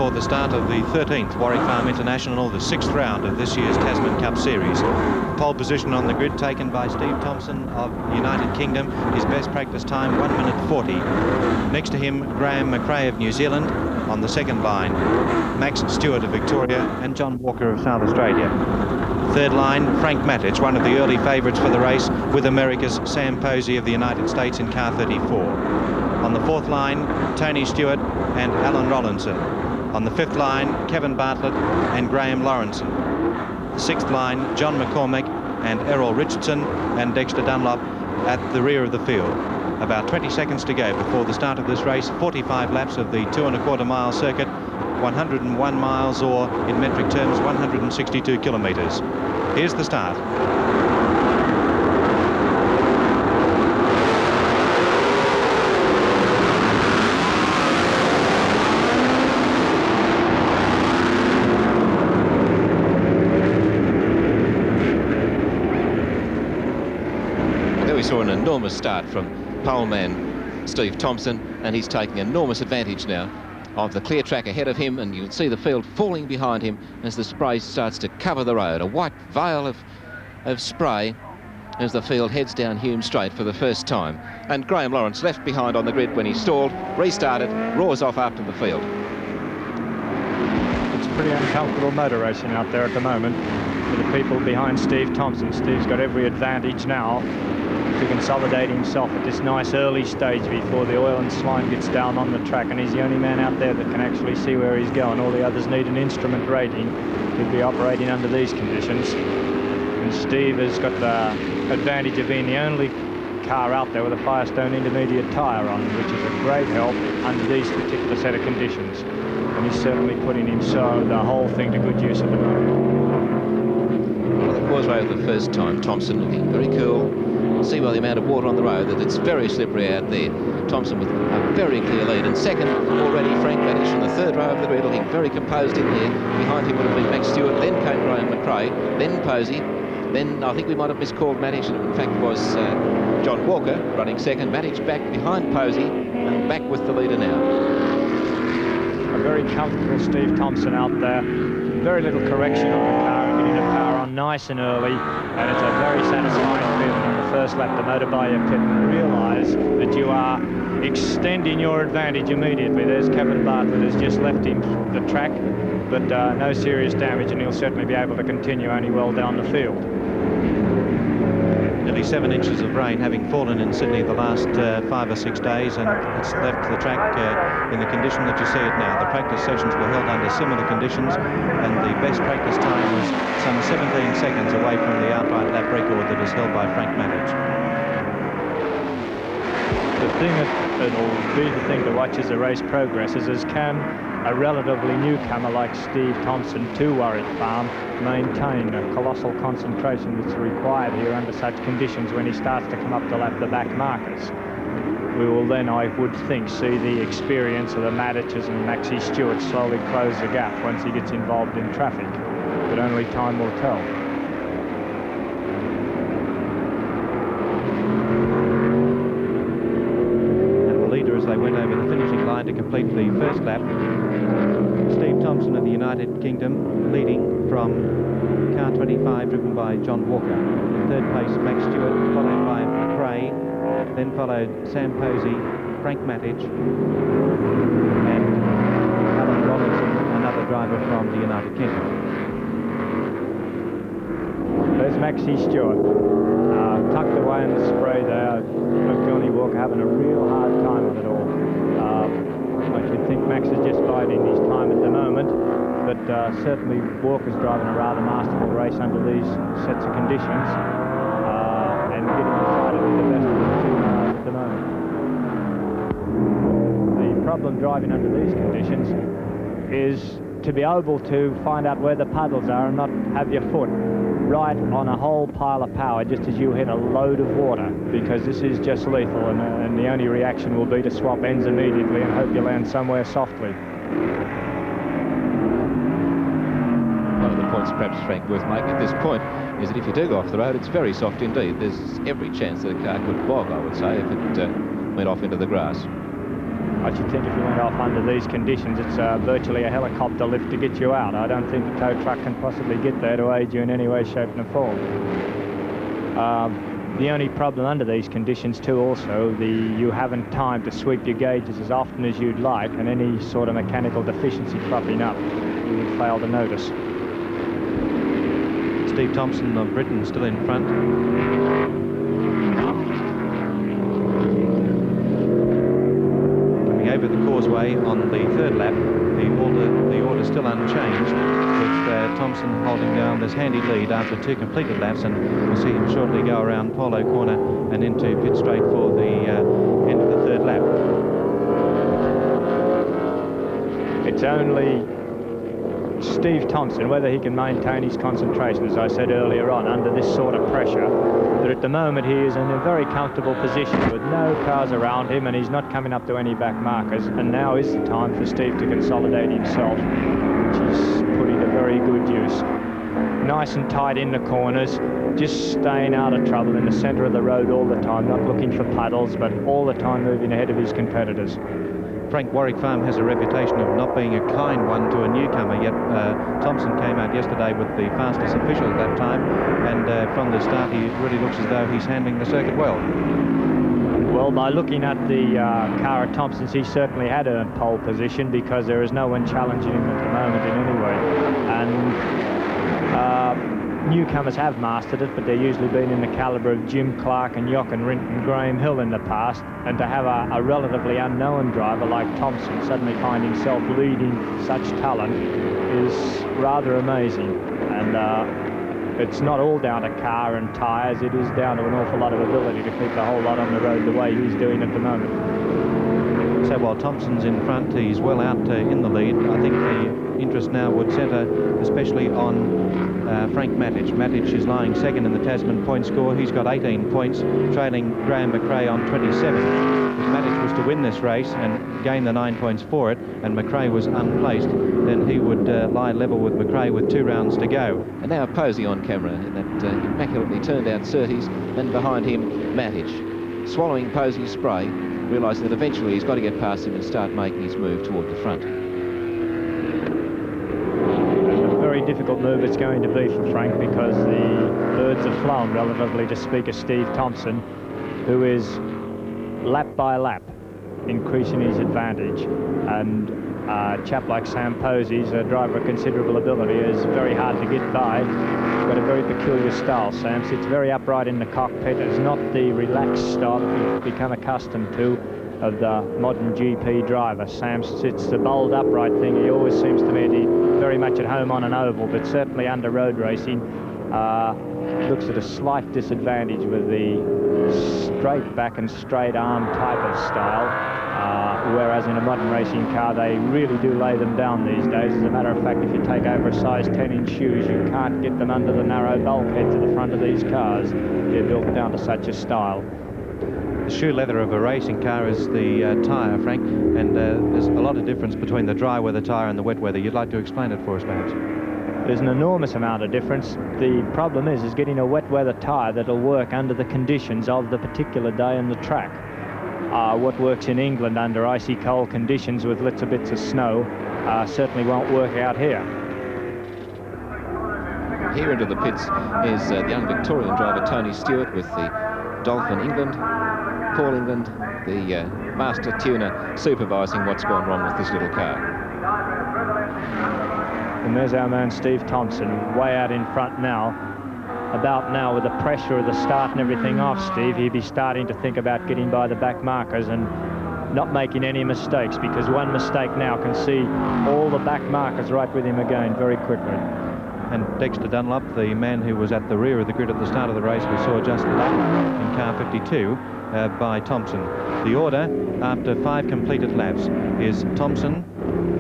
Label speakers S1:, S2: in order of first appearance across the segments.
S1: for the start of the 13th Warwick Farm International, the 6th round of this year's Tasman Cup Series. Pole position on the grid taken by Steve Thompson of the United Kingdom. His best practice time, 1 minute 40. Next to him, Graham McRae of New Zealand. On the second line, Max Stewart of Victoria and John Walker of South Australia. Third line, Frank Matic, one of the early favourites for the race, with America's Sam Posey of the United States in car 34. On the fourth line, Tony Stewart and Alan Rollinson. On the fifth line, Kevin Bartlett and Graham Lawrenson. The sixth line, John McCormick and Errol Richardson and Dexter Dunlop at the rear of the field. About 20 seconds to go before the start of this race. 45 laps of the 2¼ mile circuit, 101 miles, or in metric terms 162 kilometres. Here's the start.
S2: There we saw an enormous start from poleman Steve Thompson, and he's taking enormous advantage now of the clear track ahead of him, and you can see the field falling behind him as the spray starts to cover the road. A white veil of spray as the field heads down Hume Straight for the first time. And Graham Lawrence, left behind on the grid when he stalled, restarted, roars off after the field.
S3: It's pretty uncomfortable motor racing out there at the moment for the people behind Steve Thompson. Steve's got every advantage now to consolidate himself at this nice early stage before the oil and slime gets down on the track, and he's the only man out there that can actually see where he's going. All the others need an instrument rating to be operating under these conditions, and Steve has got the advantage of being the only car out there with a Firestone intermediate tyre on, which is a great help under these particular set of conditions, and he's certainly putting the whole thing to good use at the moment.
S2: Well, the causeway of the first time, Thompson looking very cool. See by the amount of water on the road that it's very slippery out there. Thompson with a very clear lead, and second already Frank Matic from the third row of the grid, looking very composed in there. Behind him would have been Max Stewart, then came Graham McRae, then Posey, then I think we might have miscalled Matic, and in fact it was John Walker running second. Matic back behind Posey and back with the leader now.
S3: A very comfortable Steve Thompson out there. Very little correction on the car, and getting the power on nice and early, and it's a very satisfying feeling on the first lap to motor by your pit and realise that you are extending your advantage immediately. There's Kevin Bartlett has just left him the track, but no serious damage, and he'll certainly be able to continue only well down the field.
S1: Nearly 7 inches of rain having fallen in Sydney the last 5 or 6 days, and it's left the track in the condition that you see it now. The practice sessions were held under similar conditions, and the best practice time was some 17 seconds away from the outright lap record that is held by Frank Matic.
S3: The thing that'll be the thing to watch as the race progresses is, can a relatively newcomer like Steve Thompson to Warwick Farm maintain a colossal concentration that's required here under such conditions when he starts to come up to lap the back markers. We will then, I would think, see the experience of the Matiches and Maxie Stewart slowly close the gap once he gets involved in traffic, but only time will tell.
S1: As they went over the finishing line to complete the first lap, Steve Thompson of the United Kingdom leading from car 25, driven by John Walker. In third place, Max Stewart, followed by McRae, then followed Sam Posey, Frank Matic, and Alan Robinson, another driver from the United Kingdom.
S3: There's Maxie Stewart, tucked away in the spray there. Johnny Walker having a real hard time with it all. I should think Max is just biding his time at the moment, but certainly Walker's driving a rather masterful race under these sets of conditions, and getting decidedly the best of the two cars at the moment. The problem driving under these conditions is to be able to find out where the puddles are and not have your foot right on a whole pile of power just as you hit a load of water, because this is just lethal, and the only reaction will be to swap ends immediately and hope you land somewhere softly.
S2: One of the points perhaps, Frank, worth making at this point is that if you do go off the road, it's very soft indeed. There's every chance that a car could bog, I would say, if it went off into the grass.
S3: I should think if you went off under these conditions, it's virtually a helicopter lift to get you out. I don't think the tow truck can possibly get there to aid you in any way, shape and form. The only problem under these conditions too also, you haven't time to sweep your gauges as often as you'd like, and any sort of mechanical deficiency cropping up, you would fail to notice.
S1: Steve Thompson of Britain still in front. Coming over the causeway on the third lap, the order still unchanged, with Thompson holding down this handy lead after 2 completed laps, and we'll see him shortly go around Polo Corner and into pit straight for the end of the third lap.
S3: It's only Steve Thompson, whether he can maintain his concentration, as I said earlier on, under this sort of pressure, but at the moment he is in a very comfortable position with no cars around him, and he's not coming up to any back markers, and now is the time for Steve to consolidate himself, which he's putting to very good use. Nice and tight in the corners, just staying out of trouble in the centre of the road all the time, not looking for puddles, but all the time moving ahead of his competitors.
S1: Frank, Warwick Farm has a reputation of not being a kind one to a newcomer, yet Thompson came out yesterday with the fastest official at that time, and from the start he really looks as though he's handling the circuit well.
S3: Well, by looking at the car at Thompson's, he certainly had earned pole position, because there is no one challenging him at the moment in any way. And newcomers have mastered it, but they're usually been in the calibre of Jim Clark and Jochen Rindt and Graham Hill in the past, and to have a relatively unknown driver like Thompson suddenly find himself leading such talent is rather amazing. And it's not all down to car and tyres, it is down to an awful lot of ability to keep the whole lot on the road the way he's doing at the moment.
S1: So while Thompson's in front, he's well out in the lead. I think the interest now would centre especially on Frank Matic. Matic is lying second in the Tasman point score. He's got 18 points, trailing Graham McRae on 27. If Matic was to win this race and gain the 9 points for it, and McRae was unplaced, then he would lie level with McRae with 2 rounds to go.
S2: And now Posey on camera in that immaculately turned out Surtees, and behind him Matic, swallowing Posey's spray, realising that eventually he's got to get past him and start making his move toward the front.
S3: Very difficult move it's going to be for Frank, because the birds have flown relatively to speak of Steve Thompson, who is lap by lap increasing his advantage, and a chap like Sam Posey's a driver of considerable ability, is very hard to get by. He's got a very peculiar style. Sam sits very upright in the cockpit. It's not the relaxed style that we've become accustomed to of the modern GP driver. Sam sits the bold upright thing. He always seems to me to be very much at home on an oval, but certainly under road racing looks at a slight disadvantage with the straight back and straight arm type of style, whereas in a modern racing car they really do lay them down these days. As a matter of fact, if you take over a size 10-inch shoes, you can't get them under the narrow bulkhead to the front of these cars. They're built down to such a style.
S1: The shoe leather of a racing car is the tyre, Frank, and there's a lot of difference between the dry weather tyre and the wet weather. You'd like to explain it for us, perhaps?
S3: There's an enormous amount of difference. The problem is getting a wet weather tyre that'll work under the conditions of the particular day and the track. What works in England under icy cold conditions with little bits of snow certainly won't work out here.
S2: Here into the pits is the young Victorian driver Tony Stewart with the Dolphin England. Paul England, the master tuner, supervising what's gone wrong with this little car.
S3: And there's our man Steve Thompson, way out in front now. About now, with the pressure of the start and everything off, Steve, he'd be starting to think about getting by the back markers and not making any mistakes, because one mistake now can see all the back markers right with him again very quickly.
S1: And Dexter Dunlop, the man who was at the rear of the grid at the start of the race, we saw just lap in car 52 by Thompson. The order after 5 completed laps is Thompson,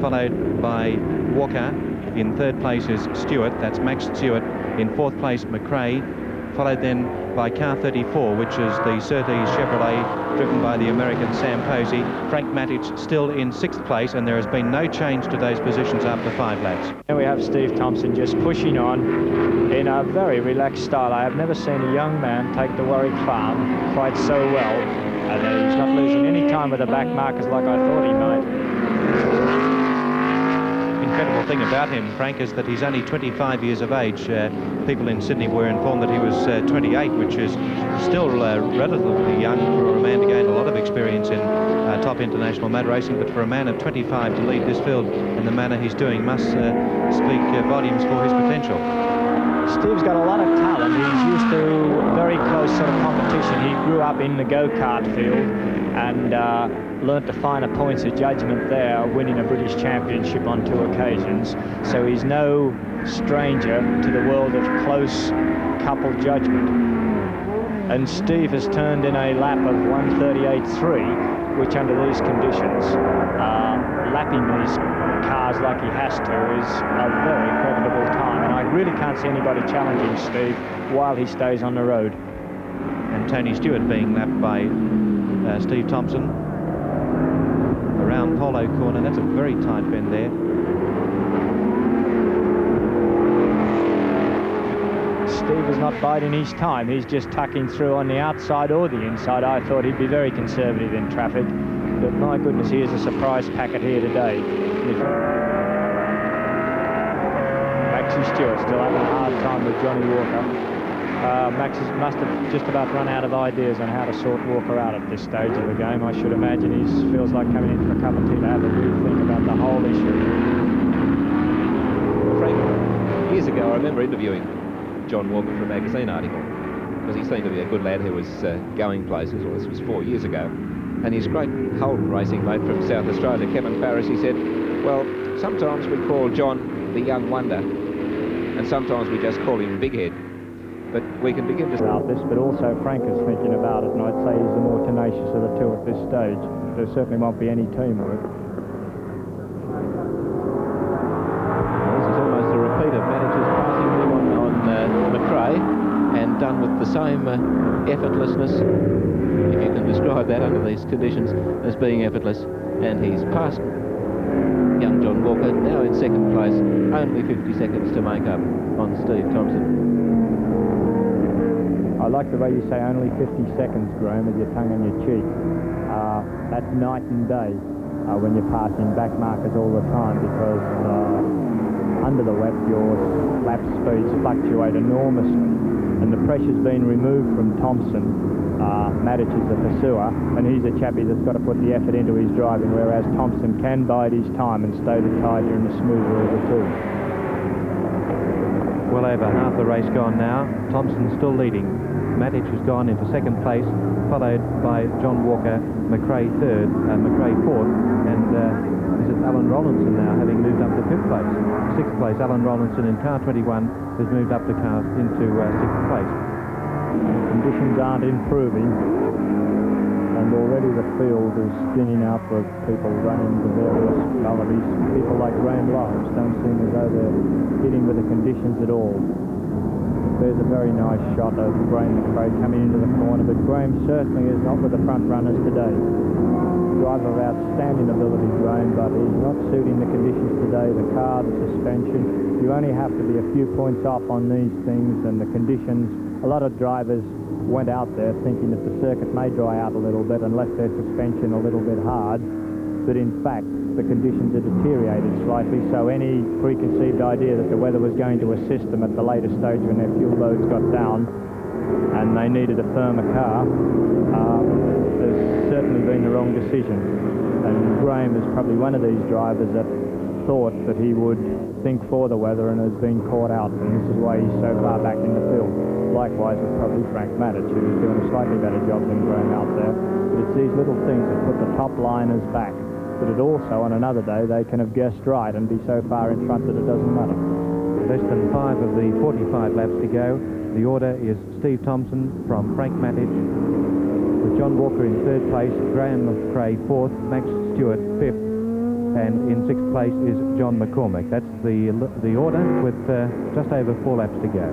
S1: followed by Walker. In third place is Stewart, that's Max Stewart. In fourth place, McRae, followed then by car 34, which is the Surtees Chevrolet, driven by the American Sam Posey. Frank Matic still in 6th place, and there has been no change to those positions after 5 laps.
S3: Here we have Steve Thompson just pushing on in a very relaxed style. I have never seen a young man take the Warwick Farm quite so well. And he's not losing any time with the back markers like I thought he might.
S1: Incredible thing about him, Frank, is that he's only 25 years of age. People in Sydney were informed that he was 28, which is still relatively young for a man to gain a lot of experience in top international motor racing, but for a man of 25 to lead this field in the manner he's doing must speak volumes for his potential.
S3: Steve's got a lot of talent. He's used to very close sort of competition. He grew up in the go-kart field and learnt the finer points of judgment there, winning a British Championship on 2 occasions. So he's no stranger to the world of close couple judgment. And Steve has turned in a lap of 1:38.3, which under these conditions, lapping these cars like he has to is a very creditable time. And I really can't see anybody challenging Steve while he stays on the road.
S1: And Tony Stewart being lapped by Steve Thompson around Polo Corner. That's a very tight bend there.
S3: Steve is not biding his time. He's just tucking through on the outside or the inside. I thought he'd be very conservative in traffic, but my goodness, he is a surprise packet here today. Maxie Stewart still having a hard time with Johnny Walker. Max must have just about run out of ideas on how to sort Walker out at this stage of the game. I should imagine he feels like coming in for a cup of tea to have a real think about the whole issue.
S2: Frank, years ago I remember interviewing John Walker for a magazine article, because he seemed to be a good lad who was going places. Well, this was 4 years ago. And his great Holden racing mate from South Australia, Kevin Parris, he said, well, sometimes we call John the young wonder, and sometimes we just call him Big Head. But we can begin to...
S3: about this, but also Frank is thinking about it, and I'd say he's the more tenacious of the two at this stage. There certainly won't be any teamwork.
S2: This is almost a repeat of Manager's passing him on McRae, and done with the same effortlessness, if you can describe that under these conditions as being effortless. And he's passed young John Walker, now in second place, only 50 seconds to make up on Steve Thompson.
S3: I like the way you say only 50 seconds, Graham, with your tongue on your cheek. That's night and day when you're passing back markers all the time, because under the wet your lap speeds fluctuate enormously, and the pressure's been removed from Thompson. Matic is the pursuer, and he's a chappie that's got to put the effort into his driving, whereas Thompson can bide his time and stay the tidier and the smoother of the two.
S1: Well over half the race gone now. Thompson's still leading. Matic has gone into second place, followed by John Walker, McRae third, McRae fourth, and is it Alan Rollinson now, having moved up to fifth place. Sixth place, Alan Rollinson in car 21 has moved up to into sixth place.
S3: Conditions aren't improving, and already the field is thinning out with people running the various colours. People like Graham Lawrence don't seem as though they're hitting with the conditions at all. There's a very nice shot of Graham McRae coming into the corner, but Graham certainly is not with the front runners today. Driver of outstanding ability, Graham, but he's not suiting the conditions today. The car, the suspension, you only have to be a few points off on these things, and the conditions. A lot of drivers went out there thinking that the circuit may dry out a little bit and left their suspension a little bit hard, but in fact the conditions are deteriorated slightly, so any preconceived idea that the weather was going to assist them at the later stage when their fuel loads got down and they needed a firmer car, has certainly been the wrong decision. And Graham is probably one of these drivers that thought that he would think for the weather and has been caught out, and this is why he's so far back in the field. Likewise with probably Frank Matic, who's doing a slightly better job than Graham out there. But it's these little things that put the top liners back. But it also, on another day, they can have guessed right and be so far in front that it doesn't matter.
S1: Less than 5 of the 45 laps to go. The order is Steve Thompson from Frank Matic, with John Walker in third place, Graham McRae fourth, Max Stewart fifth, and in sixth place is John McCormick. That's the order, with just over 4 laps to go.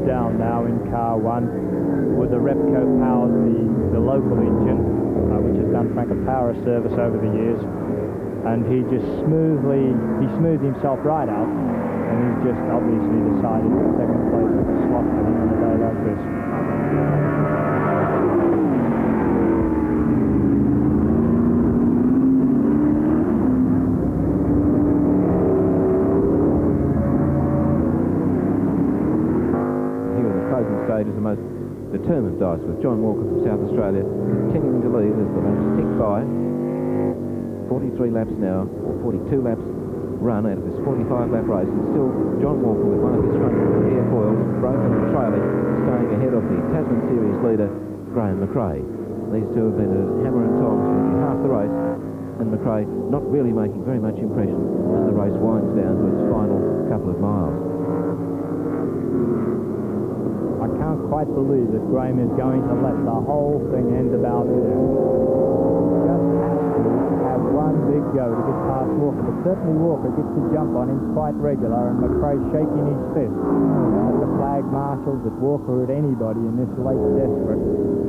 S3: Down now in car one with the Repco power, the local thorough service over the years, and he smoothed himself right out, and he just obviously decided that second place was a slot for him on a day like this.
S2: Here in the closing stage is the most determined dice, with John Walker from South Australia continuing to lead as the laps tick by. 43 laps now, or 42 laps run out of this 45-lap race, and still John Walker with one of his front airfoils broken and trailing, staying ahead of the Tasman Series leader Graham McRae. These two have been at hammer and tongs for nearly half the race, and McRae not really making very much impression as the race winds down to its final couple of miles.
S3: I can't quite believe that Graham is going to let the whole thing end about there. Just has to have one big go to get past Walker, but certainly Walker gets the jump on him quite regular, and McRae shaking his fist at the flag marshals, at Walker, at anybody in this late desperate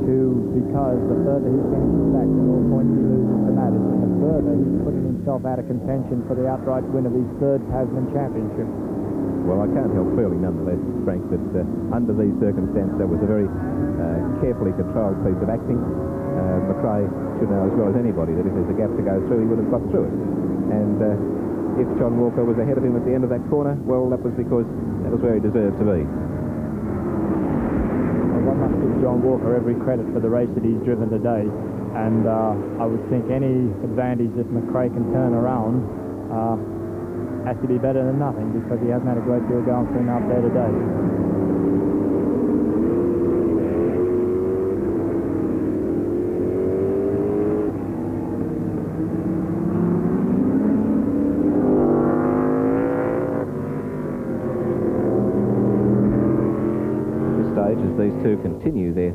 S3: because the further he finishes back, the more points he loses to Maddis, and the further he's putting himself out of contention for the outright win of his third Tasman Championship.
S2: Well, I can't help feeling nonetheless, Frank, that under these circumstances that was a very carefully controlled piece of acting. McRae should know as well as anybody that if there's a gap to go through, he would have got through it. And if John Walker was ahead of him at the end of that corner, well, that was because that was where he deserved to be.
S3: Well, one must give John Walker every credit for the race that he's driven today, and I would think any advantage that McRae can turn around has to be better than nothing, because he hasn't had a great deal going for him out there today.
S2: This stage, as these two continue their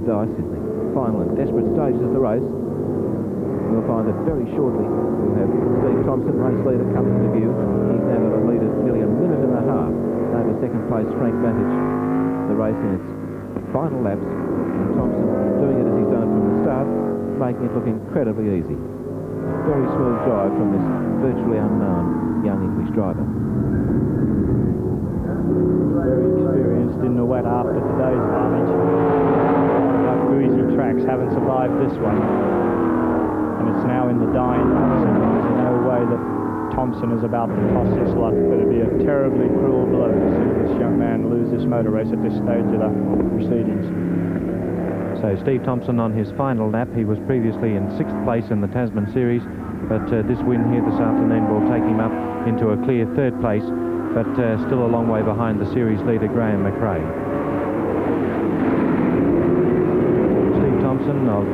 S2: dice in the final and desperate stages of the race, we'll find that very shortly we'll have Steve Thompson, race leader, coming into view. He's now got a lead of nearly a minute and a half over second place Frank Battich. The race in its final laps, and Thompson doing it as he's done from the start, making it look incredibly easy. A very smooth drive from this virtually unknown young English driver.
S3: Very experienced in the wet after today's carnage. Greasy tracks haven't survived this one. And it's now in the dying laps, and there's no way that Thompson is about to toss this lot. It'd be a terribly cruel blow to see this young man lose this motor race at this stage of the proceedings.
S1: So Steve Thompson on his final lap. He was previously in 6th place in the Tasman Series, but this win here this afternoon will take him up into a clear 3rd place, but still a long way behind the series leader Graham McRae. Thompson of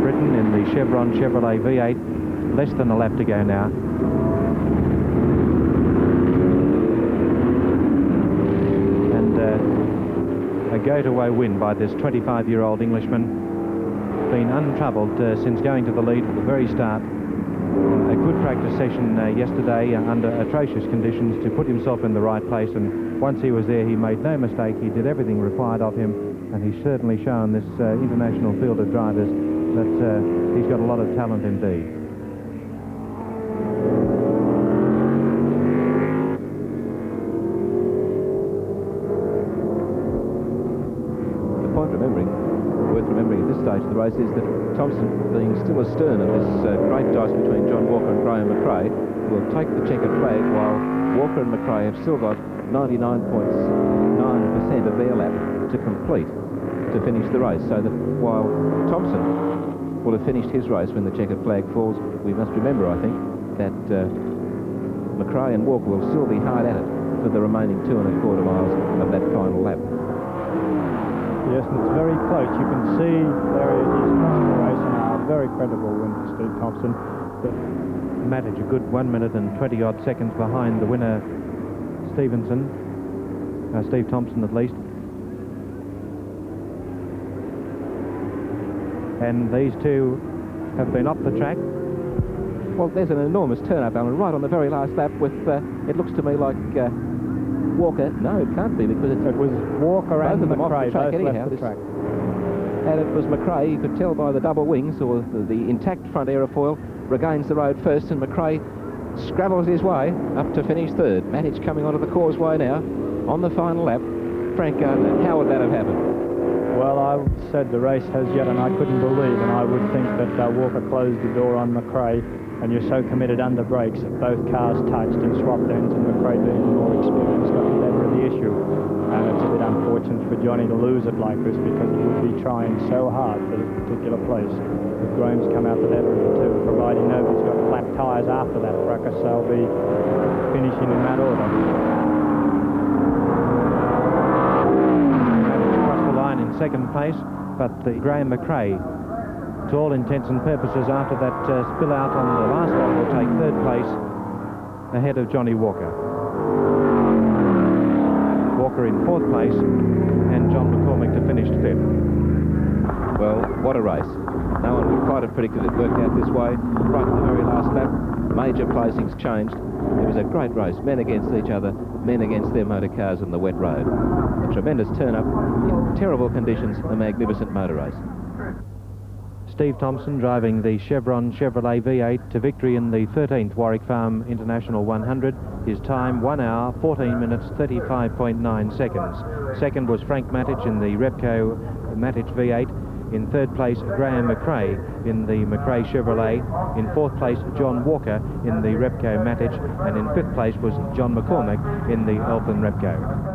S1: Britain in the Chevron Chevrolet V8, less than a lap to go now. And a go-to-away win by this 25-year-old Englishman. Been untroubled since going to the lead at the very start. A good practice session yesterday under atrocious conditions to put himself in the right place, and once he was there he made no mistake. He did everything required of him, and he's certainly shown this international field of drivers that he's got a lot of talent indeed.
S2: The point worth remembering at this stage of the race is that Thompson, being still astern of this great dice between John Walker and Graham McRae, will take the checkered flag, while Walker and McRae have still got 99.9% of their lap to complete to finish the race, so that while Thompson will have finished his race when the checkered flag falls, we must remember, I think, that McRae and Walker will still be hard at it for the remaining 2 1/4 miles of that final lap.
S3: Yes, and it's very close. You can see there is his race, and a very credible win for Steve Thompson.
S1: Matic a good 1 minute and 20-odd seconds behind the winner, Steve Thompson at least. And these two have been off the track.
S2: Well, there's an enormous turn-up, Alan, right on the very last lap with, it looks to me like Walker. No, it can't be, because it
S3: was Walker and
S2: McRae
S3: both left
S2: anyhow.
S3: the track.
S2: and it was McRae. You could tell by the double wings, or the intact front aerofoil, regains the road first, and McRae scrabbles his way up to finish third. Matic coming onto the causeway now on the final lap. Frank Gardner, how would that have happened?
S3: Well, I said the race has yet, and I couldn't believe, and I would think that Walker closed the door on McRae, and you're so committed under brakes that both cars touched and swapped ends, and McRae, being more experienced, got the better of the issue. And it's a bit unfortunate for Johnny to lose it like this, because he would be trying so hard for this particular place. But Groom's come out the better of the two, providing nobody's got flat tyres after that fracas, they'll be finishing in that order.
S1: Second place, but Graham McRae, to all intents and purposes, after that spill out on the last one, will take third place ahead of Johnny Walker. Walker in fourth place, and John McCormick to finish fifth.
S2: Well, what a race. No one would quite have predicted it worked out this way. Right at the very last lap, major placings changed. It was a great race, men against each other, men against their motor cars on the wet road. A tremendous turn-up in terrible conditions, a magnificent motor race.
S1: Steve Thompson driving the Chevron Chevrolet V8 to victory in the 13th Warwick Farm International 100. His time 1 hour, 14 minutes, 35.9 seconds. Second was Frank Matic in the Repco Matic V8. In third place, Graham McRae in the McRae Chevrolet. In fourth place, John Walker in the Repco Matic. And in fifth place was John McCormick in the Elfin Repco.